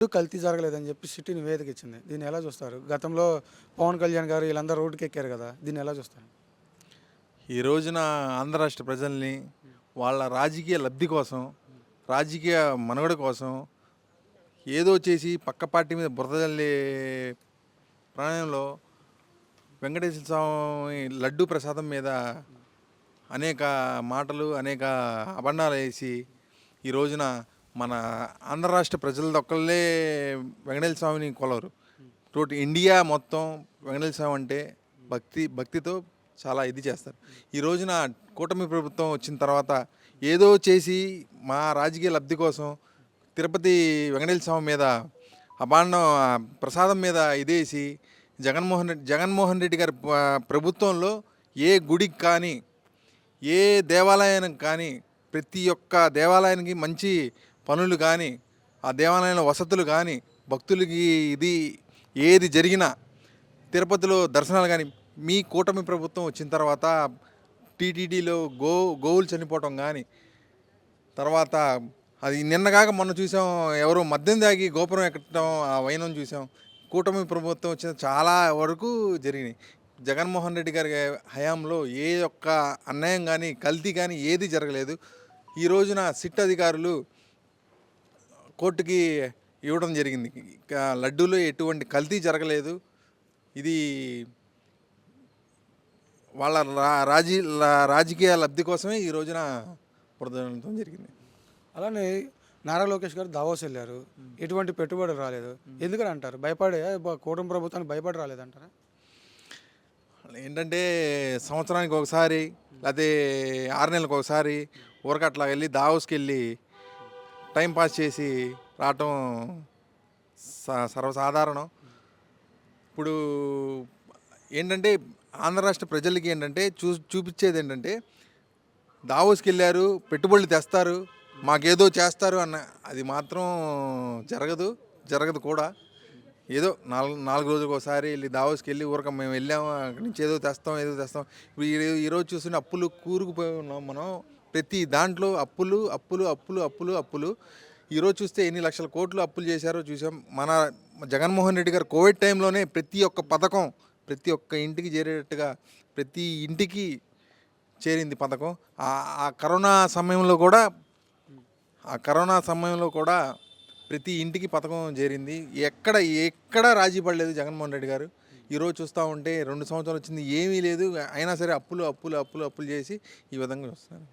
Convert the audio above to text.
కల్తీ జరగలేదని చెప్పి సిటీ నివేదిక ఇచ్చింది. దీన్ని ఎలా చూస్తారు? గతంలో పవన్ కళ్యాణ్ గారు వీళ్ళందరూ రోడ్డుకెక్కారు గదా! దీన్ని ఎలా చూస్తారు? ఈ రోజున ఆంధ్ర రాష్ట్ర ప్రజల్ని వాళ్ళ రాజకీయ లబ్ధి కోసం, రాజకీయ మనుగడ కోసం ఏదో చేసి పక్క పార్టీ మీద బురద జల్లే ప్రాణంలో వెంకటేశ్వర స్వామి లడ్డూ ప్రసాదం మీద అనేక మాటలు, అనేక అబద్ధాలు వేసి ఈ రోజున మన ఆంధ్ర రాష్ట్ర ప్రజలదొక్కళ్ళే వెంకటేశ్వర స్వామిని కొలవరు. టోటల్ ఇండియా మొత్తం వెంకటేశ్వర స్వామి అంటే భక్తితో చాలా ఇది చేస్తారు. ఈ రోజున కూటమి ప్రభుత్వం వచ్చిన తర్వాత ఏదో చేసి మా రాజకీయ లబ్ధి కోసం తిరుపతి వెంకటేశ్వర స్వామి మీద అభాండం ప్రసాదం మీద ఇదేసి జగన్మోహన్ రెడ్డి గారి ప్రభుత్వంలో ఏ గుడికి కానీ ఏ దేవాలయానికి కానీ ప్రతి ఒక్క దేవాలయానికి మంచి పనులు కానీ ఆ దేవాలయంలో వసతులు కానీ భక్తులకి ఇది ఏది జరిగినా తిరుపతిలో దర్శనాలు కానీ మీ కూటమి ప్రభుత్వం వచ్చిన తర్వాత టీటీడీలో గోవులు చనిపోవటం కానీ తర్వాత అది నిన్నగాక మొన్న చూసాం, ఎవరో మద్యం తాగి గోపురం ఎక్కడం ఆ వైనం చూసాం. కూటమి ప్రభుత్వం వచ్చిన చాలా వరకు జరిగినాయి. జగన్మోహన్ రెడ్డి గారి హయాంలో ఏ ఒక్క అన్యాయం కానీ కల్తీ కానీ ఏది జరగలేదు. ఈ రోజున సిట్ అధికారులు కోర్టుకి ఇవ్వడం జరిగింది. లడ్డూలో ఎటువంటి కల్తీ జరగలేదు, ఇది వాళ్ళ రాజకీయ లబ్ధి కోసమే ఈ రోజున ప్రదర్శించడం జరిగింది. అలానే నారా లోకేష్ గారు దావోస్ వెళ్ళారు. ఎటువంటి పెట్టుబడులు రాలేదు. ఎందుకని అంటారు? భయపడే కూటమి ప్రభుత్వానికి భయపడి రాలేదంటారా? ఏంటంటే సంవత్సరానికి ఒకసారి లేకపోతే 6 నెలలకు ఒకసారి ఊరకట్లా వెళ్ళి దావోస్కి వెళ్ళి టైంపాస్ చేసి రావటం సర్వసాధారణం. ఇప్పుడు ఏంటంటే ఆంధ్ర రాష్ట్ర ప్రజలకి ఏంటంటే చూపించేది ఏంటంటే దావోస్కి వెళ్ళారు, పెట్టుబడులు తెస్తారు, మాకేదో చేస్తారు అన్న అది మాత్రం జరగదు కూడా. ఏదో 4 రోజులకు ఒకసారి వెళ్ళి దావోస్కి వెళ్ళి ఊరక మేము వెళ్ళాము, అక్కడి నుంచి ఏదో తెస్తాం. ఈరోజు చూస్తుంటే అప్పులు కూరుకుపోయి ఉన్నాం మనం. ప్రతి దాంట్లో అప్పులు. ఈరోజు చూస్తే ఎన్ని లక్షల కోట్లు అప్పులు చేశారో చూసాం. మన జగన్మోహన్ రెడ్డి గారు కోవిడ్ టైంలోనే ప్రతి ఒక్క పథకం ప్రతి ఒక్క ఇంటికి చేరేటట్టుగా ప్రతి ఇంటికి చేరింది పథకం. ఆ కరోనా సమయంలో కూడా ప్రతి ఇంటికి పథకం చేరింది. ఎక్కడ రాజీ పడలేదు జగన్మోహన్ రెడ్డి గారు. ఈరోజు చూస్తూ ఉంటే 2 సంవత్సరాలు వచ్చింది, ఏమీ లేదు. అయినా సరే అప్పులు చేసి ఈ విధంగా వస్తున్నారు.